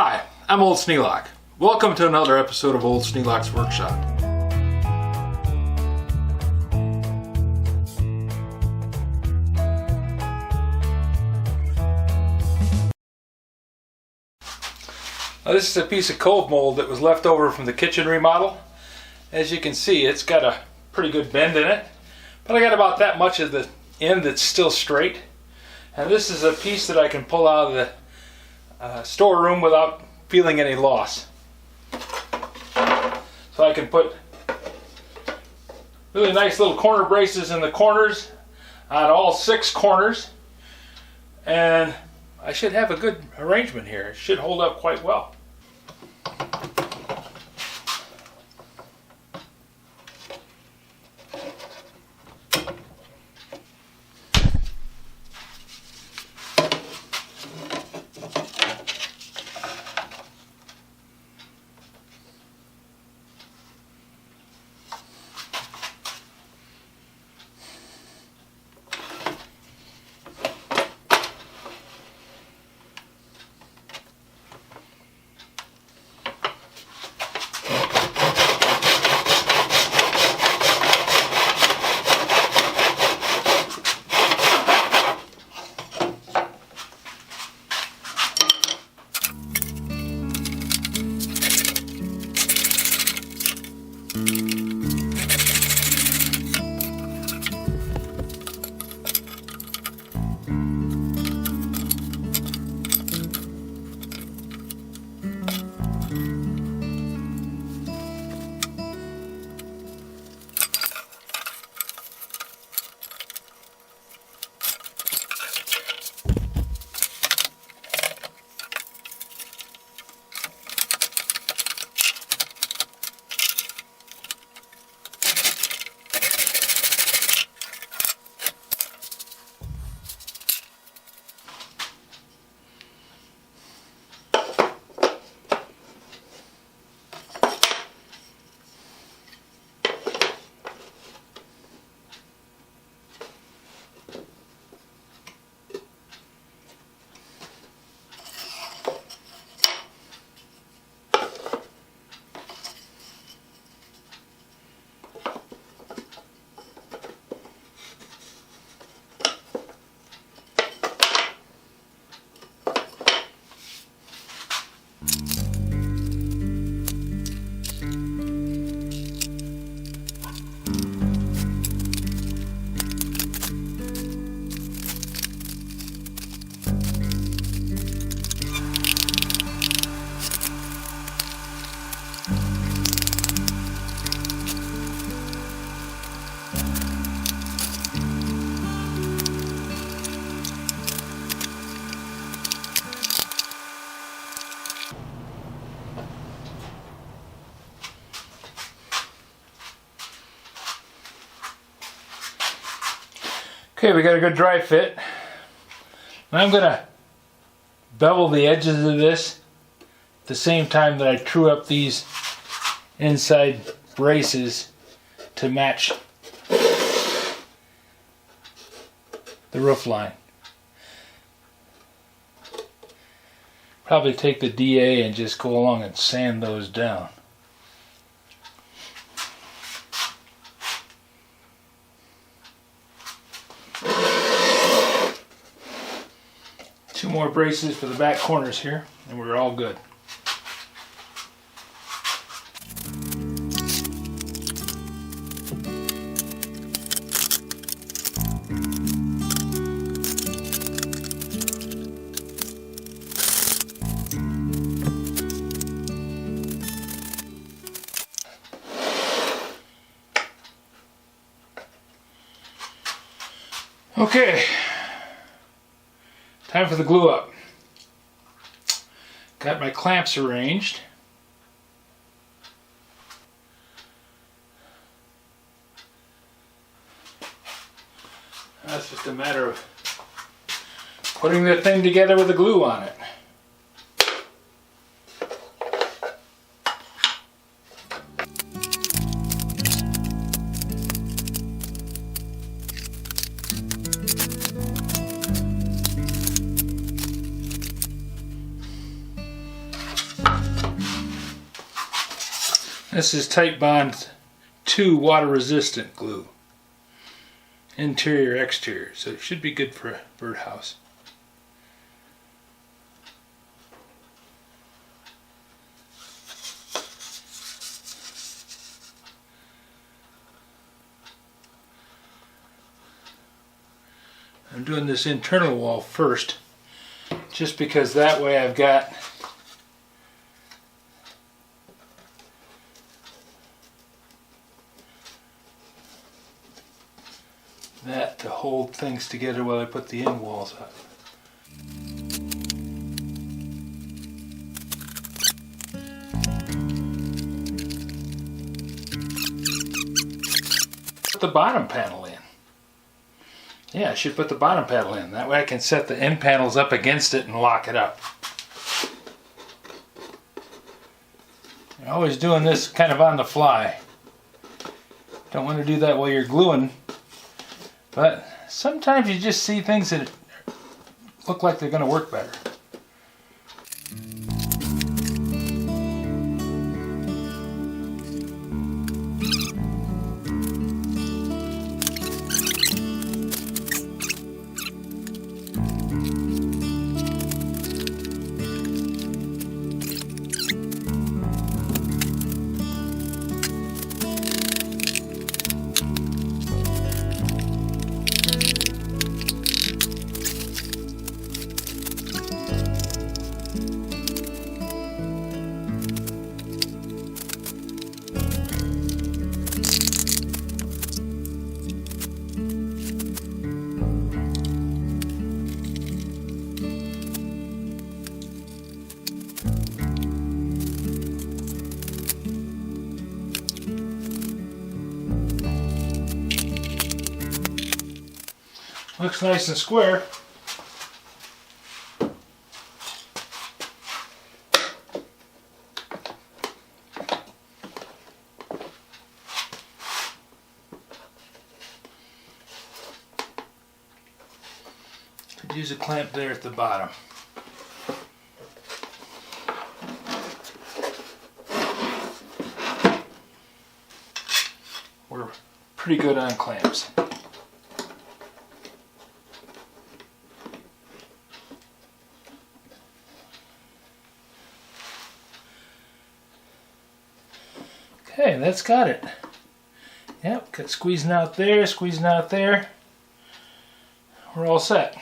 Hi, I'm Old Sneelock. Welcome to another episode of Old Sneelock's Workshop. Now, this is a piece of cove mold that was left over from the kitchen remodel. As you can see, it's got a pretty good bend in it, but I got about that much of the end that's still straight. And this is a piece that I can pull out of the storeroom without feeling any loss. So I can put really nice little corner braces in the corners on all 6 corners, and I should have a good arrangement here. It should hold up quite well. Okay, we got a good dry fit. And I'm going to bevel the edges of this at the same time that I true up these inside braces to match the roof line. Probably take the DA and just go along and sand those down. Two more braces for the back corners here, and we're all good. Okay. Time for the glue up. Got my clamps arranged. That's just a matter of putting the thing together with the glue on it. This is TiteBond II water resistant glue. Interior, exterior, so it should be good for a birdhouse. I'm doing this internal wall first, just because that way I've got that to hold things together while I put the end walls up. Put the bottom panel in. Yeah, I should put the bottom panel in. That way I can set the end panels up against it and lock it up. You're always doing this kind of on the fly. Don't want to do that while you're gluing. But sometimes you just see things that look like they're going to work better. Looks nice and square. Could use a clamp there at the bottom. We're pretty good on clamps. Okay, that's got it. Yep, got squeezing out there, squeezing out there. We're all set.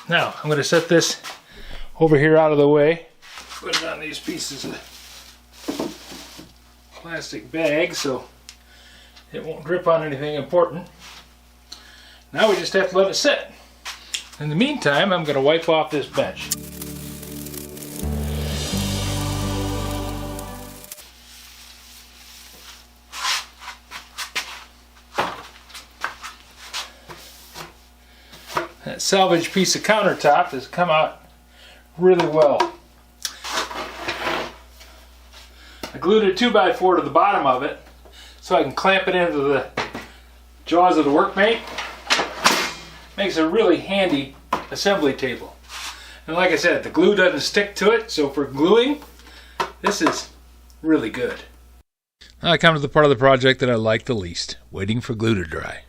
Now, I'm going to set this over here out of the way. Put it on these pieces of plastic bag so it won't drip on anything important. Now we just have to let it sit. In the meantime, I'm going to wipe off this bench. That salvage piece of countertop has come out really well. I glued a 2x4 to the bottom of it so I can clamp it into the jaws of the workmate. Makes a really handy assembly table. And like I said, the glue doesn't stick to it, so for gluing, this is really good. Now I come to the part of the project that I like the least, waiting for glue to dry.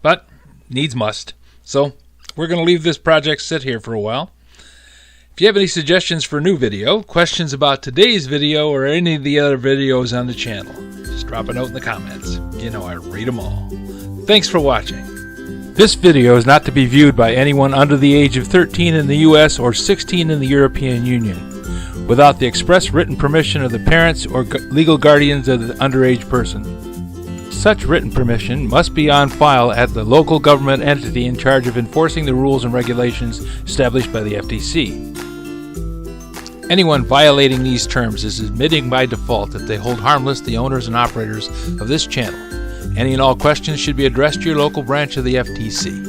But needs must, so we're going to leave this project sit here for a while. If you have any suggestions for a new video, questions about today's video, or any of the other videos on the channel, just drop a note in the comments. You know I read them all. Thanks for watching. This video is not to be viewed by anyone under the age of 13 in the US or 16 in the European Union, without the express written permission of the parents or legal guardians of the underage person. Such written permission must be on file at the local government entity in charge of enforcing the rules and regulations established by the FTC. Anyone violating these terms is admitting by default that they hold harmless the owners and operators of this channel. Any and all questions should be addressed to your local branch of the FTC.